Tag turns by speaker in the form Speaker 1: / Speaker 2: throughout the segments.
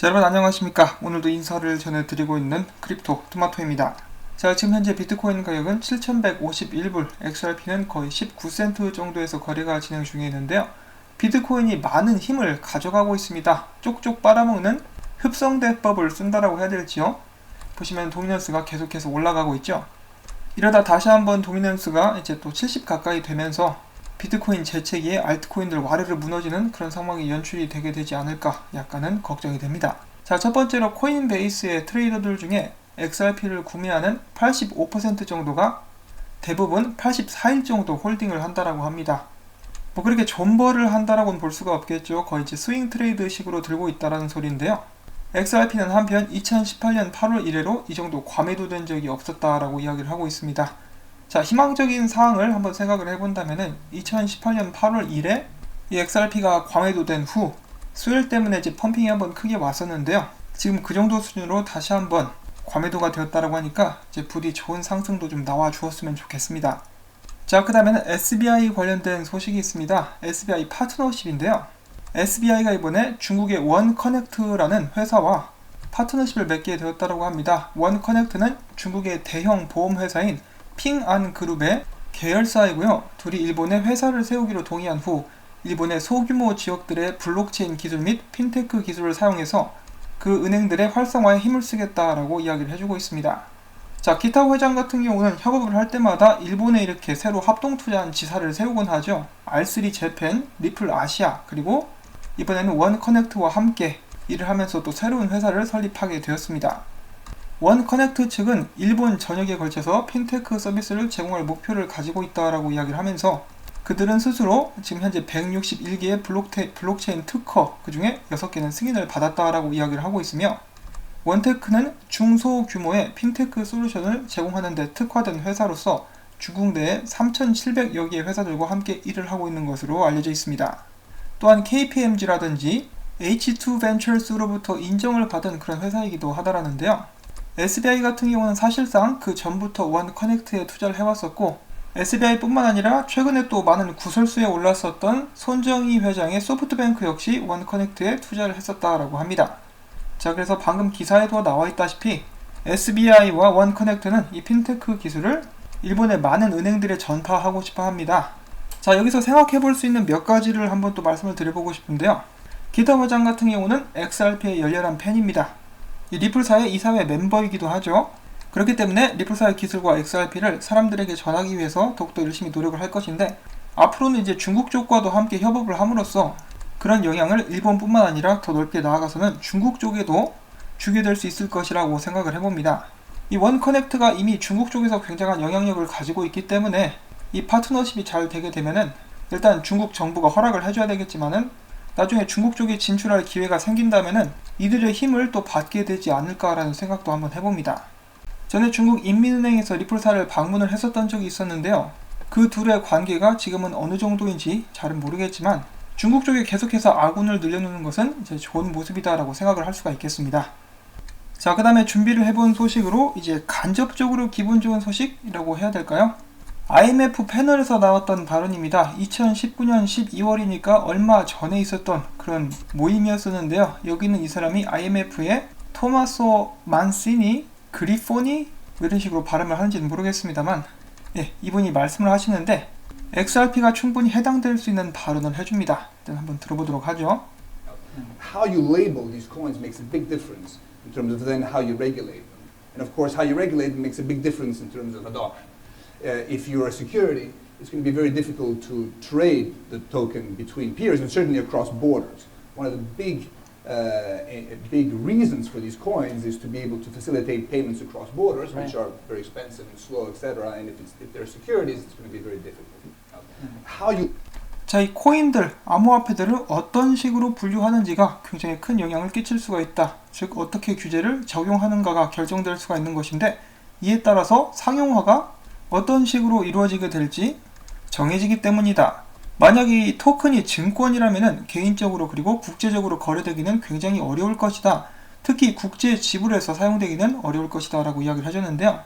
Speaker 1: 자, 여러분 안녕하십니까. 오늘도 인사를 전해드리고 있는 크립토 토마토입니다. 자, 지금 현재 비트코인 가격은 7151불, XRP는 거의 19센트 정도에서 거래가 진행 중에 있는데요. 비트코인이 많은 힘을 가져가고 있습니다. 쪽쪽 빨아먹는 흡성대법을 쓴다라고 해야 될지요. 보시면 도미넌스가 계속해서 올라가고 있죠. 이러다 다시 한번 도미넌스가 이제 또 70 가까이 되면서 비트코인 재채기에 알트코인들 와르르 무너지는 그런 상황이 연출이 되게 되지 않을까 약간은 걱정이 됩니다. 자, 첫 번째로 코인베이스의 트레이더들 중에 XRP를 구매하는 85% 정도가 대부분 84일 정도 홀딩을 한다라고 합니다. 뭐 그렇게 존버를 한다라고는 볼 수가 없겠죠. 거의 이제 스윙 트레이드 식으로 들고 있다라는 소리인데요. XRP는 한편 2018년 8월 이래로 이 정도 과매도된 적이 없었다라고 이야기를 하고 있습니다. 자, 희망적인 사항을 한번 생각을 해본다면은 2018년 8월 이래 이 XRP가 과매도된 후 수요일 때문에 이제 펌핑이 한번 크게 왔었는데요. 지금 그 정도 수준으로 다시 한번 과매도가 되었다라고 하니까 이제 부디 좋은 상승도 좀 나와 주었으면 좋겠습니다. 자, 그 다음에는 SBI 관련된 소식이 있습니다. SBI 파트너십인데요. SBI가 이번에 중국의 원커넥트라는 회사와 파트너십을 맺게 되었다고 합니다. 원커넥트는 중국의 대형 보험회사인 핑안그룹의 계열사이고요. 둘이 일본에 회사를 세우기로 동의한 후 일본의 소규모 지역들의 블록체인 기술 및 핀테크 기술을 사용해서 그 은행들의 활성화에 힘을 쓰겠다라고 이야기를 해주고 있습니다. 자, 기타 회장 같은 경우는 협업을 할 때마다 일본에 이렇게 새로 합동 투자한 지사를 세우곤 하죠. R3 재팬, 리플 아시아, 그리고 이번에는 원커넥트와 함께 일을 하면서 또 새로운 회사를 설립하게 되었습니다. 원커넥트 측은 일본 전역에 걸쳐서 핀테크 서비스를 제공할 목표를 가지고 있다라고 이야기를 하면서 그들은 스스로 지금 현재 161개의 블록체인 특허, 그 중에 6개는 승인을 받았다라고 이야기를 하고 있으며 원테크는 중소규모의 핀테크 솔루션을 제공하는 데 특화된 회사로서 중국 내에 3,700여 개의 회사들과 함께 일을 하고 있는 것으로 알려져 있습니다. 또한 KPMG라든지 H2 벤처스로부터 인정을 받은 그런 회사이기도 하다라는데요. SBI 같은 경우는 사실상 그 전부터 원커넥트에 투자를 해왔었고 SBI뿐만 아니라 최근에 또 많은 구설수에 올랐었던 손정희 회장의 소프트뱅크 역시 원커넥트에 투자를 했었다라고 합니다. 자, 그래서 방금 기사에도 나와 있다시피 SBI와 원커넥트는 이 핀테크 기술을 일본의 많은 은행들에 전파하고 싶어 합니다. 자, 여기서 생각해 볼 수 있는 몇 가지를 한번 또 말씀을 드려보고 싶은데요. 기타 회장 같은 경우는 XRP의 열렬한 팬입니다. 이 리플사의 이사회 멤버이기도 하죠. 그렇기 때문에 리플사의 기술과 XRP를 사람들에게 전하기 위해서 더욱더 열심히 노력을 할 것인데 앞으로는 이제 중국 쪽과도 함께 협업을 함으로써 그런 영향을 일본뿐만 아니라 더 넓게 나아가서는 중국 쪽에도 주게 될 수 있을 것이라고 생각을 해봅니다. 이 원커넥트가 이미 중국 쪽에서 굉장한 영향력을 가지고 있기 때문에 이 파트너십이 잘 되게 되면은 일단 중국 정부가 허락을 해줘야 되겠지만은 나중에 중국 쪽에 진출할 기회가 생긴다면은 이들의 힘을 또 받게 되지 않을까라는 생각도 한번 해봅니다. 전에 중국 인민은행에서 리플사를 방문을 했었던 적이 있었는데요. 그 둘의 관계가 지금은 어느 정도인지 잘은 모르겠지만 중국 쪽에 계속해서 아군을 늘려놓는 것은 이제 좋은 모습이다라고 생각을 할 수가 있겠습니다. 자, 그 다음에 준비를 해본 소식으로 이제 간접적으로 기분 좋은 소식이라고 해야 될까요? IMF 패널에서 나왔던 발언입니다. 2019년 12월이니까 얼마 전에 있었던 그런 모임이었었는데요. 여기는 이 사람이 IMF의 토마소 만시니 그리포니 이런 식으로 발음을 하는지는 모르겠습니다만 이분이 말씀을 하시는데 XRP가 충분히 해당될 수 있는 발언을 해줍니다. 일단 한번 들어보도록 하죠.
Speaker 2: How you label these coins makes a big difference in terms of then how you regulate them. And of course how you regulate them makes a big difference in terms of adoption. If you're a security, it's going to be very difficult to trade the token between peers and certainly across borders. One of the big reasons for these coins is to be able to facilitate payments across borders, right, which are very expensive and slow, etc. And if they're securities, it's going to be very difficult. How you
Speaker 1: 자, 이 코인들, 암호화폐들을 어떤 식으로 분류하는지가 굉장히 큰 영향을 끼칠 수가 있다. 즉 어떻게 규제를 적용하는가가 결정될 수가 있는 것인데 이에 따라서 상용화가 어떤 식으로 이루어지게 될지 정해지기 때문이다. 만약 이 토큰이 증권이라면 개인적으로 그리고 국제적으로 거래되기는 굉장히 어려울 것이다. 특히 국제 지불에서 사용되기는 어려울 것이다 라고 이야기를 해줬는데요.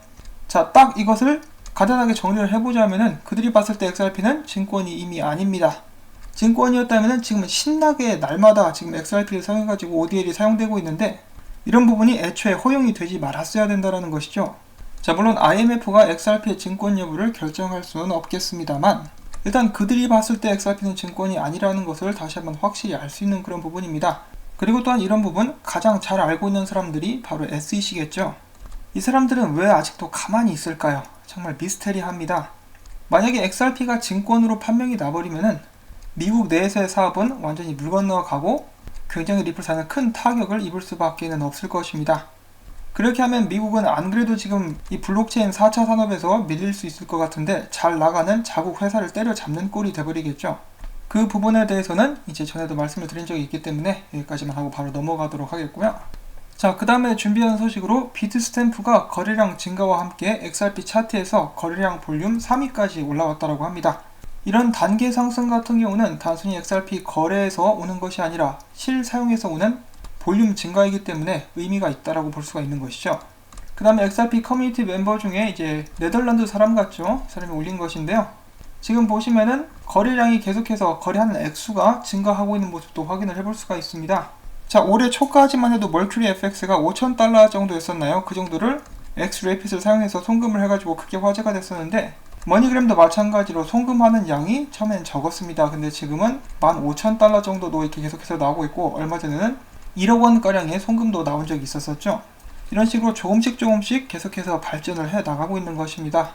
Speaker 1: 자, 딱 이것을 간단하게 정리를 해보자면은 그들이 봤을 때 XRP는 증권이 이미 아닙니다. 증권이었다면 지금은 신나게 날마다 지금 XRP를 사용해가지고 ODL이 사용되고 있는데 이런 부분이 애초에 허용이 되지 말았어야 된다는 것이죠. 자, 물론 IMF가 XRP의 증권 여부를 결정할 수는 없겠습니다만 일단 그들이 봤을 때 XRP는 증권이 아니라는 것을 다시 한번 확실히 알 수 있는 그런 부분입니다. 그리고 또한 이런 부분 가장 잘 알고 있는 사람들이 바로 SEC겠죠. 이 사람들은 왜 아직도 가만히 있을까요? 정말 미스테리합니다. 만약에 XRP가 증권으로 판명이 나버리면은 미국 내에서의 사업은 완전히 물 건너가고 굉장히 리플사는 큰 타격을 입을 수밖에 없을 것입니다. 그렇게 하면 미국은 안 그래도 지금 이 블록체인 4차 산업에서 밀릴 수 있을 것 같은데 잘 나가는 자국 회사를 때려잡는 꼴이 돼버리겠죠. 그 부분에 대해서는 이제 전에도 말씀을 드린 적이 있기 때문에 여기까지만 하고 바로 넘어가도록 하겠고요. 자, 그 다음에 준비한 소식으로 비트스탬프가 거래량 증가와 함께 XRP 차트에서 거래량 볼륨 3위까지 올라왔다고 합니다. 이런 단계 상승 같은 경우는 단순히 XRP 거래에서 오는 것이 아니라 실사용에서 오는 볼륨 증가이기 때문에 의미가 있다라고 볼 수가 있는 것이죠. 그 다음에 XRP 커뮤니티 멤버 중에 이제 네덜란드 사람 같죠? 사람이 올린 것인데요. 지금 보시면은 거래량이 계속해서 거래하는 액수가 증가하고 있는 모습도 확인을 해볼 수가 있습니다. 자, 올해 초까지만 해도 멀큐리 FX가 5,000달러 정도였었나요? 그 정도를 XRP를 사용해서 송금을 해가지고 크게 화제가 됐었는데 머니그램도 마찬가지로 송금하는 양이 처음엔 적었습니다. 근데 지금은 15,000달러 정도도 이렇게 계속해서 나오고 있고 얼마 전에는 1억 원가량의 송금도 나온 적이 있었었죠. 이런 식으로 조금씩 계속해서 발전을 해 나가고 있는 것입니다.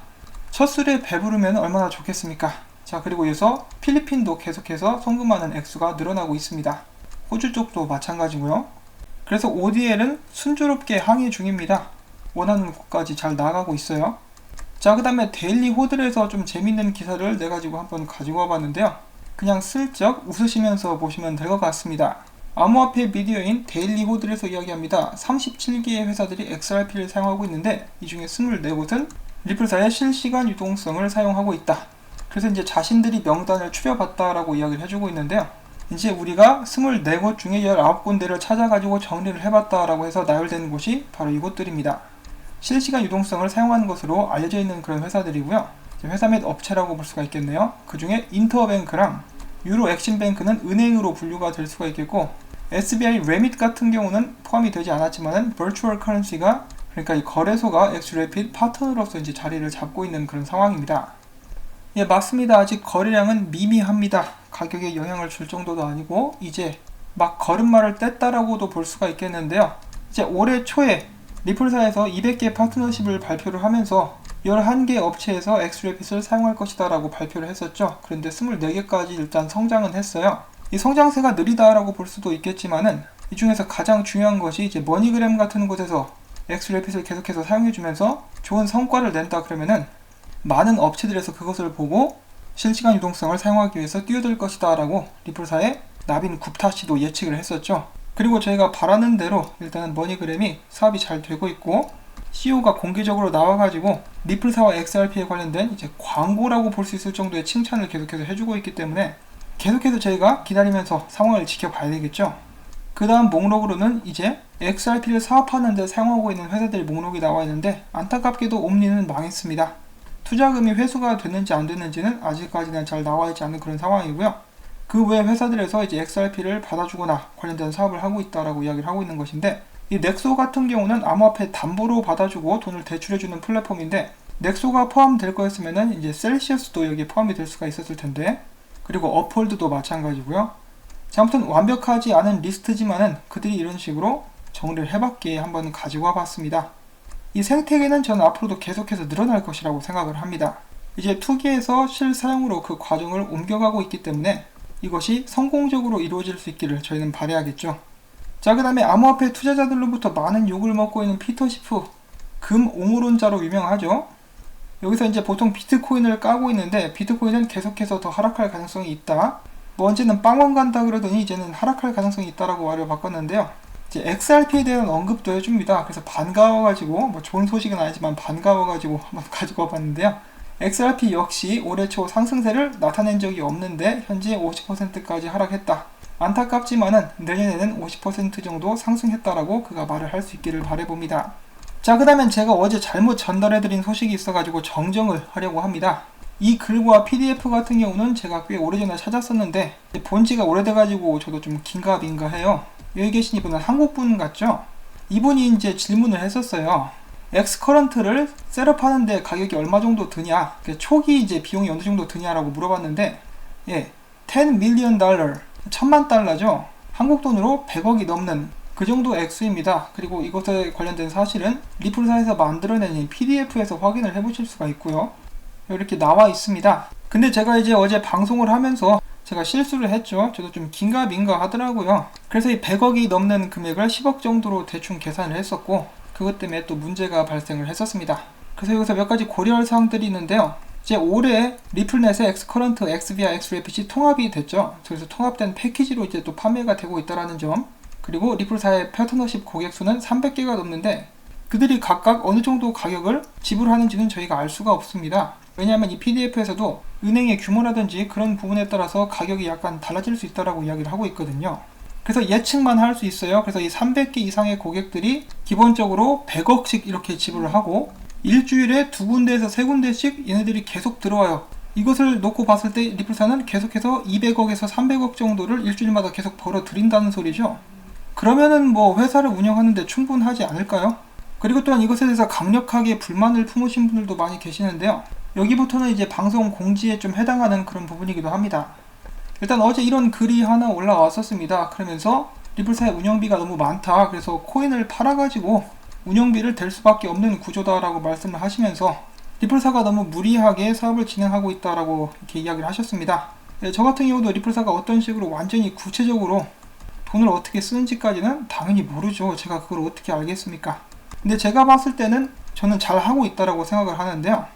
Speaker 1: 첫 술에 배부르면 얼마나 좋겠습니까? 자, 그리고 이어서 필리핀도 계속해서 송금하는 액수가 늘어나고 있습니다. 호주 쪽도 마찬가지고요. 그래서 ODL은 순조롭게 항해 중입니다. 원하는 곳까지 잘 나가고 있어요. 자, 그 다음에 데일리 호들에서 좀 재밌는 기사를 내가지고 한번 가지고 와봤는데요. 그냥 슬쩍 웃으시면서 보시면 될 것 같습니다. 암호화폐 미디어인 데일리 호들에서 이야기합니다. 37개의 회사들이 XRP를 사용하고 있는데 이 중에 24곳은 리플사의 실시간 유동성을 사용하고 있다. 그래서 이제 자신들이 명단을 추려봤다라고 이야기를 해주고 있는데요. 이제 우리가 24곳 중에 19군데를 찾아가지고 정리를 해봤다라고 해서 나열된 곳이 바로 이곳들입니다. 실시간 유동성을 사용하는 것으로 알려져 있는 그런 회사들이고요. 회사 및 업체라고 볼 수가 있겠네요. 그 중에 인터뱅크랑 유로 엑심뱅크는 은행으로 분류가 될 수가 있겠고 SBI 레밋 같은 경우는 포함이 되지 않았지만은 버추얼 커런시가 그러니까 이 거래소가 엑스래핏 파트너로서 이제 자리를 잡고 있는 그런 상황입니다. 예, 맞습니다. 아직 거래량은 미미합니다. 가격에 영향을 줄 정도도 아니고 이제 막 걸음마를 뗐다라고도 볼 수가 있겠는데요. 이제 올해 초에 리플사에서 200개 파트너십을 발표를 하면서 11개 업체에서 엑스래핏을 사용할 것이다 라고 발표를 했었죠. 그런데 24개까지 일단 성장은 했어요. 이 성장세가 느리다라고 볼 수도 있겠지만은 이 중에서 가장 중요한 것이 이제 머니그램 같은 곳에서 엑스래핏을 계속해서 사용해주면서 좋은 성과를 낸다 그러면은 많은 업체들에서 그것을 보고 실시간 유동성을 사용하기 위해서 뛰어들 것이다 라고 리플사의 나빈 굽타 씨도 예측을 했었죠. 그리고 저희가 바라는 대로 일단은 머니그램이 사업이 잘 되고 있고 CEO가 공개적으로 나와가지고 리플사와 XRP에 관련된 이제 광고라고 볼 수 있을 정도의 칭찬을 계속해서 해주고 있기 때문에 계속해서 저희가 기다리면서 상황을 지켜봐야 되겠죠. 그 다음 목록으로는 이제 XRP를 사업하는 데 사용하고 있는 회사들 목록이 나와 있는데 안타깝게도 옴니는 망했습니다. 투자금이 회수가 됐는지 안 됐는지는 아직까지는 잘 나와 있지 않은 그런 상황이고요. 그 외 회사들에서 이제 XRP를 받아주거나 관련된 사업을 하고 있다라고 이야기를 하고 있는 것인데 이 넥소 같은 경우는 암호화폐 담보로 받아주고 돈을 대출해주는 플랫폼인데 넥소가 포함될 거였으면은 이제 셀시어스도 여기에 포함이 될 수가 있었을 텐데 그리고 업홀드도 마찬가지고요. 자, 아무튼 완벽하지 않은 리스트지만은 그들이 이런 식으로 정리를 해봤기에 한번 가지고 와봤습니다. 이 생태계는 저는 앞으로도 계속해서 늘어날 것이라고 생각을 합니다. 이제 투기에서 실사용으로 그 과정을 옮겨가고 있기 때문에 이것이 성공적으로 이루어질 수 있기를 저희는 바라야겠죠. 자, 그 다음에 암호화폐 투자자들로부터 많은 욕을 먹고 있는 피터 시프, 금 옹호론자로 유명하죠. 여기서 이제 보통 비트코인을 까고 있는데 비트코인은 계속해서 더 하락할 가능성이 있다. 뭐 언제는 빵원 간다 그러더니 이제는 하락할 가능성이 있다라고 말을 바꿨는데요. 이제 XRP에 대한 언급도 해줍니다. 그래서 반가워가지고 뭐 좋은 소식은 아니지만 반가워가지고 한번 가지고 와봤는데요. XRP 역시 올해 초 상승세를 나타낸 적이 없는데 현재 50%까지 하락했다. 안타깝지만은 내년에는 50% 정도 상승했다라고 그가 말을 할 수 있기를 바라봅니다. 자, 그 다음엔 제가 어제 잘못 전달해드린 소식이 있어가지고 정정을 하려고 합니다. 이 글과 PDF 같은 경우는 제가 꽤 오래전에 찾았었는데 본지가 오래돼가지고 저도 좀 긴가민가해요. 여기 계신 이분은 한국분 같죠? 이분이 이제 질문을 했었어요. 엑스커런트를 셋업하는데 가격이 얼마 정도 드냐? 초기 이제 비용이 어느 정도 드냐라고 물어봤는데, 예, 10 million 달러, 1000만 달러죠. 한국 돈으로 100억이 넘는 그 정도 액수입니다. 그리고 이것에 관련된 사실은 리플사에서 만들어낸 PDF에서 확인을 해보실 수가 있고요. 이렇게 나와 있습니다. 근데 제가 이제 어제 방송을 하면서 제가 실수를 했죠. 저도 좀 긴가민가 하더라고요. 그래서 이 100억이 넘는 금액을 10억 정도로 대충 계산을 했었고, 그것 때문에 또 문제가 발생을 했었습니다. 그래서 여기서 몇 가지 고려할 사항들이 있는데요. 이제 올해 리플넷의 엑스커런트, XVR, XRPC 통합이 됐죠. 그래서 통합된 패키지로 이제 또 판매가 되고 있다는 점. 그리고 리플사의 파트너십 고객 수는 300개가 넘는데 그들이 각각 어느 정도 가격을 지불하는지는 저희가 알 수가 없습니다. 왜냐하면 이 PDF에서도 은행의 규모라든지 그런 부분에 따라서 가격이 약간 달라질 수 있다고 이야기를 하고 있거든요. 그래서 예측만 할 수 있어요. 그래서 이 300개 이상의 고객들이 기본적으로 100억씩 이렇게 지불을 하고 일주일에 2군데에서 3군데씩 얘네들이 계속 들어와요. 이것을 놓고 봤을 때 리플사는 계속해서 200억에서 300억 정도를 일주일마다 계속 벌어들인다는 소리죠. 그러면은 뭐 회사를 운영하는데 충분하지 않을까요? 그리고 또한 이것에 대해서 강력하게 불만을 품으신 분들도 많이 계시는데요. 여기부터는 이제 방송 공지에 좀 해당하는 그런 부분이기도 합니다. 일단 어제 이런 글이 하나 올라왔었습니다. 그러면서 리플사의 운영비가 너무 많다. 그래서 코인을 팔아가지고 운영비를 댈 수밖에 없는 구조다라고 말씀을 하시면서 리플사가 너무 무리하게 사업을 진행하고 있다라고 이렇게 이야기를 하셨습니다. 저 같은 경우도 리플사가 어떤 식으로 완전히 구체적으로 돈을 어떻게 쓰는지까지는 당연히 모르죠. 제가 그걸 어떻게 알겠습니까? 근데 제가 봤을 때는 저는 잘 하고 있다라고 생각을 하는데요.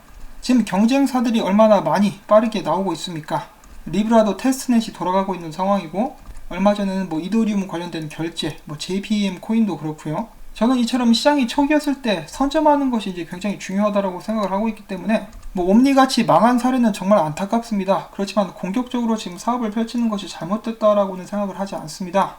Speaker 1: 지금 경쟁사들이 얼마나 많이 빠르게 나오고 있습니까? 리브라도 테스트넷이 돌아가고 있는 상황이고 얼마 전에는 뭐 이더리움 관련된 결제, 뭐 JPM 코인도 그렇고요. 저는 이처럼 시장이 초기였을 때 선점하는 것이 이제 굉장히 중요하다고 생각을 하고 있기 때문에 뭐 옴니같이 망한 사례는 정말 안타깝습니다. 그렇지만 공격적으로 지금 사업을 펼치는 것이 잘못됐다라고는 생각을 하지 않습니다.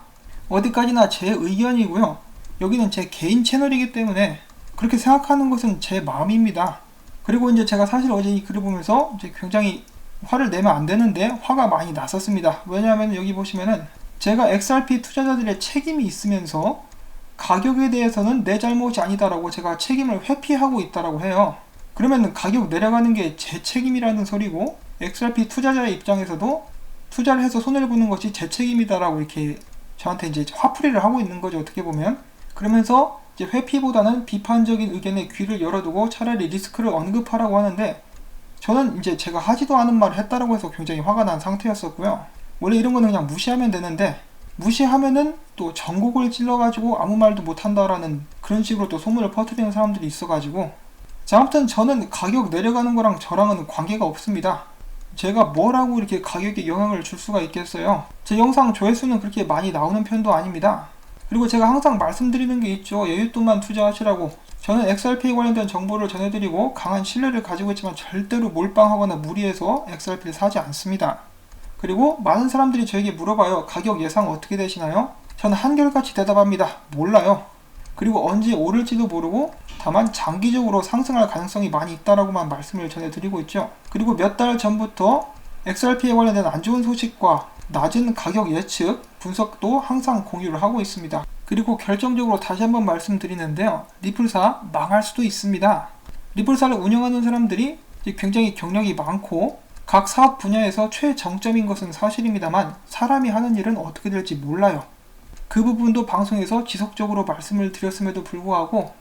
Speaker 1: 어디까지나 제 의견이고요. 여기는 제 개인 채널이기 때문에 그렇게 생각하는 것은 제 마음입니다. 그리고 이제 제가 사실 어제 이 글을 보면서 이제 굉장히 화를 내면 안 되는데 화가 많이 났었습니다. 왜냐하면 여기 보시면은 제가 XRP 투자자들의 책임이 있으면서 가격에 대해서는 내 잘못이 아니다라고 제가 책임을 회피하고 있다라고 해요. 그러면 가격 내려가는 게 제 책임이라는 소리고 XRP 투자자의 입장에서도 투자를 해서 손해를 보는 것이 제 책임이다라고 이렇게 저한테 이제 화풀이를 하고 있는 거죠. 어떻게 보면. 그러면서 이제 회피보다는 비판적인 의견에 귀를 열어두고 차라리 리스크를 언급하라고 하는데 저는 이제 제가 하지도 않은 말을 했다라고 해서 굉장히 화가 난 상태였었고요. 원래 이런 거는 그냥 무시하면 되는데 무시하면은 또 전곡을 찔러가지고 아무 말도 못한다라는 그런 식으로 또 소문을 퍼뜨리는 사람들이 있어가지고 자, 아무튼 저는 가격 내려가는 거랑 저랑은 관계가 없습니다. 제가 뭐라고 이렇게 가격에 영향을 줄 수가 있겠어요. 제 영상 조회수는 그렇게 많이 나오는 편도 아닙니다. 그리고 제가 항상 말씀드리는 게 있죠. 여윳돈만 투자하시라고. 저는 XRP에 관련된 정보를 전해드리고 강한 신뢰를 가지고 있지만 절대로 몰빵하거나 무리해서 XRP를 사지 않습니다. 그리고 많은 사람들이 저에게 물어봐요. 가격 예상 어떻게 되시나요? 저는 한결같이 대답합니다. 몰라요. 그리고 언제 오를지도 모르고 다만 장기적으로 상승할 가능성이 많이 있다라고만 말씀을 전해드리고 있죠. 그리고 몇 달 전부터 XRP에 관련된 안 좋은 소식과 낮은 가격 예측, 분석도 항상 공유를 하고 있습니다. 그리고 결정적으로 다시 한번 말씀드리는데요. 리플사 망할 수도 있습니다. 리플사를 운영하는 사람들이 굉장히 경력이 많고 각 사업 분야에서 최정점인 것은 사실입니다만 사람이 하는 일은 어떻게 될지 몰라요. 그 부분도 방송에서 지속적으로 말씀을 드렸음에도 불구하고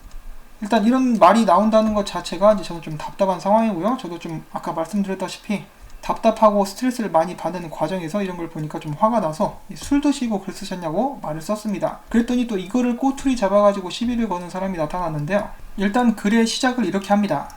Speaker 1: 일단 이런 말이 나온다는 것 자체가 이제 저는 좀 답답한 상황이고요. 저도 좀 아까 말씀드렸다시피 답답하고 스트레스를 많이 받는 과정에서 이런 걸 보니까 좀 화가 나서 술 드시고 글 쓰셨냐고 말을 썼습니다. 그랬더니 또 이거를 꼬투리 잡아가지고 시비를 거는 사람이 나타났는데요. 일단 글의 시작을 이렇게 합니다.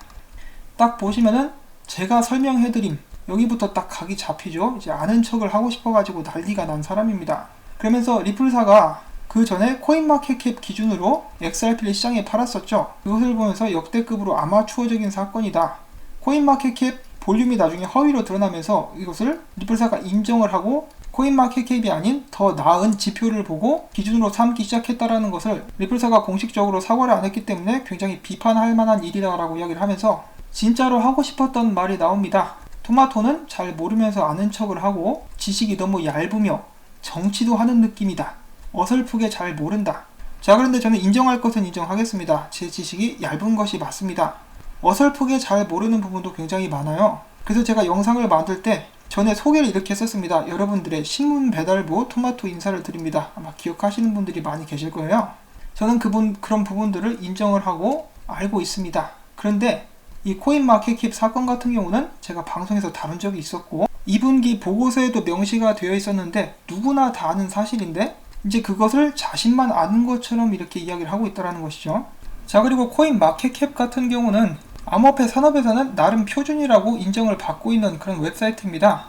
Speaker 1: 딱 보시면은 제가 설명해드림 여기부터 딱 각이 잡히죠. 이제 아는 척을 하고 싶어가지고 난리가 난 사람입니다. 그러면서 리플사가 그 전에 코인마켓캡 기준으로 XRP를 시장에 팔았었죠. 그것을 보면서 역대급으로 아마추어적인 사건이다. 코인마켓캡 볼륨이 나중에 허위로 드러나면서 이것을 리플사가 인정을 하고 코인마켓캡이 아닌 더 나은 지표를 보고 기준으로 삼기 시작했다라는 것을 리플사가 공식적으로 사과를 안 했기 때문에 굉장히 비판할 만한 일이라고 이야기를 하면서 진짜로 하고 싶었던 말이 나옵니다. 토마토는 잘 모르면서 아는 척을 하고 지식이 너무 얇으며 정치도 하는 느낌이다. 어설프게 잘 모른다. 자, 그런데 저는 인정할 것은 인정하겠습니다. 제 지식이 얇은 것이 맞습니다. 어설프게 잘 모르는 부분도 굉장히 많아요. 그래서 제가 영상을 만들 때 전에 소개를 이렇게 했었습니다. 여러분들의 신문 배달부 토마토 인사를 드립니다. 아마 기억하시는 분들이 많이 계실 거예요. 저는 그런 부분들을 인정을 하고 알고 있습니다. 그런데 이 코인마켓캡 사건 같은 경우는 제가 방송에서 다룬 적이 있었고 2분기 보고서에도 명시가 되어 있었는데 누구나 다 아는 사실인데 이제 그것을 자신만 아는 것처럼 이렇게 이야기를 하고 있다는 것이죠. 자, 그리고 코인마켓캡 같은 경우는 암호화폐 산업에서는 나름 표준이라고 인정을 받고 있는 그런 웹사이트입니다.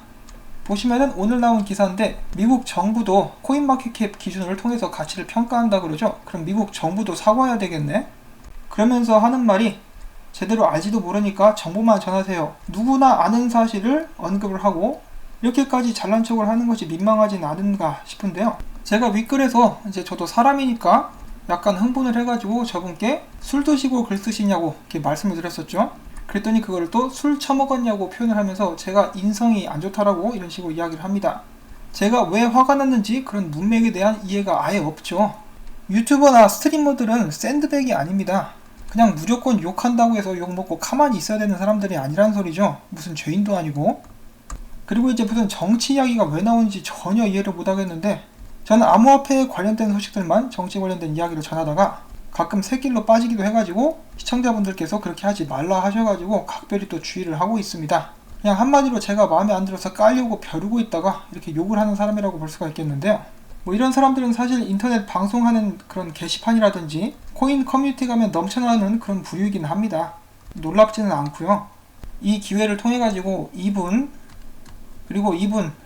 Speaker 1: 보시면은 오늘 나온 기사인데 미국 정부도 코인마켓캡 기준을 통해서 가치를 평가한다 그러죠. 그럼 미국 정부도 사과해야 되겠네. 그러면서 하는 말이 제대로 알지도 모르니까 정보만 전하세요. 누구나 아는 사실을 언급을 하고 이렇게까지 잘난 척을 하는 것이 민망하진 않은가 싶은데요. 제가 윗글에서 이제 저도 사람이니까 약간 흥분을 해가지고 저분께 술 드시고 글 쓰시냐고 이렇게 말씀을 드렸었죠. 그랬더니 그걸 또 술 처먹었냐고 표현을 하면서 제가 인성이 안 좋다라고 이런 식으로 이야기를 합니다. 제가 왜 화가 났는지 그런 문맥에 대한 이해가 아예 없죠. 유튜버나 스트리머들은 샌드백이 아닙니다. 그냥 무조건 욕한다고 해서 욕먹고 가만히 있어야 되는 사람들이 아니란 소리죠. 무슨 죄인도 아니고. 그리고 이제 무슨 정치 이야기가 왜 나오는지 전혀 이해를 못하겠는데 저는 암호화폐에 관련된 소식들만 정치 관련된 이야기를 전하다가 가끔 새길로 빠지기도 해가지고 시청자분들께서 그렇게 하지 말라 하셔가지고 각별히 또 주의를 하고 있습니다. 그냥 한마디로 제가 마음에 안 들어서 깔려고 벼르고 있다가 이렇게 욕을 하는 사람이라고 볼 수가 있겠는데요. 뭐 이런 사람들은 사실 인터넷 방송하는 그런 게시판이라든지 코인 커뮤니티 가면 넘쳐나는 그런 부류이긴 합니다. 놀랍지는 않고요. 이 기회를 통해 가지고 이분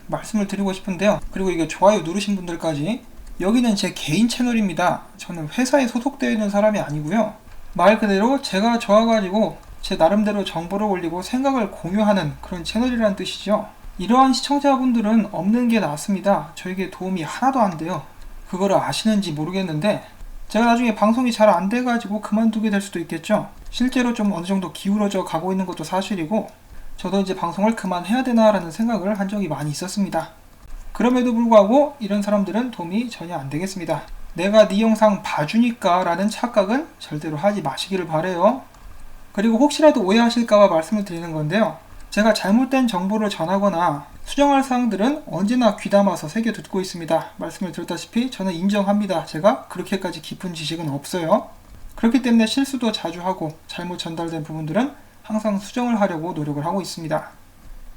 Speaker 1: 말씀을 드리고 싶은데요. 그리고 이게 좋아요 누르신 분들까지 여기는 제 개인 채널입니다. 저는 회사에 소속되어 있는 사람이 아니고요. 말 그대로 제가 좋아가지고 제 나름대로 정보를 올리고 생각을 공유하는 그런 채널이라는 뜻이죠. 이러한 시청자분들은 없는 게 낫습니다. 저에게 도움이 하나도 안 돼요. 그거를 아시는지 모르겠는데 제가 나중에 방송이 잘 안 돼가지고 그만두게 될 수도 있겠죠. 실제로 좀 어느 정도 기울어져 가고 있는 것도 사실이고 저도 이제 방송을 그만해야 되나라는 생각을 한 적이 많이 있었습니다. 그럼에도 불구하고 이런 사람들은 도움이 전혀 안 되겠습니다. 내가 네 영상 봐주니까 라는 착각은 절대로 하지 마시기를 바래요. 그리고 혹시라도 오해하실까봐 말씀을 드리는 건데요. 제가 잘못된 정보를 전하거나 수정할 사항들은 언제나 귀담아서 새겨 듣고 있습니다. 말씀을 드렸다시피 저는 인정합니다. 제가 그렇게까지 깊은 지식은 없어요. 그렇기 때문에 실수도 자주 하고 잘못 전달된 부분들은 항상 수정을 하려고 노력을 하고 있습니다.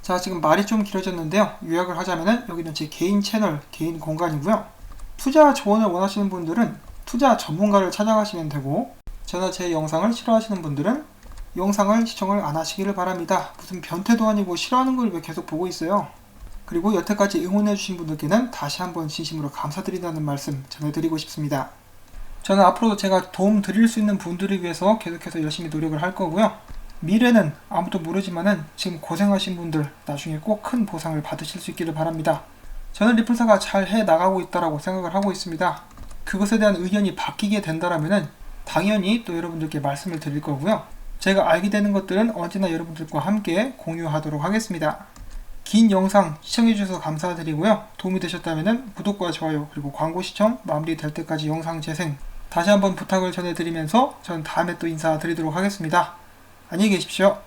Speaker 1: 자, 지금 말이 좀 길어졌는데요. 요약을 하자면은 여기는 제 개인 채널, 개인 공간이고요. 투자 조언을 원하시는 분들은 투자 전문가를 찾아가시면 되고 저나 제 영상을 싫어하시는 분들은 영상을 시청을 안 하시기를 바랍니다. 무슨 변태도 아니고 싫어하는 걸 왜 계속 보고 있어요. 그리고 여태까지 응원해주신 분들께는 다시 한번 진심으로 감사드린다는 말씀 전해드리고 싶습니다. 저는 앞으로도 제가 도움 드릴 수 있는 분들을 위해서 계속해서 열심히 노력을 할 거고요. 미래는 아무도 모르지만은 지금 고생하신 분들 나중에 꼭 큰 보상을 받으실 수 있기를 바랍니다. 저는 리플사가 잘 해나가고 있다라고 생각을 하고 있습니다. 그것에 대한 의견이 바뀌게 된다라면은 당연히 또 여러분들께 말씀을 드릴 거고요. 제가 알게 되는 것들은 언제나 여러분들과 함께 공유하도록 하겠습니다. 긴 영상 시청해주셔서 감사드리고요. 도움이 되셨다면 구독과 좋아요 그리고 광고 시청 마무리될 때까지 영상 재생 다시 한번 부탁을 전해드리면서 전 다음에 또 인사드리도록 하겠습니다. 안녕히 계십시오.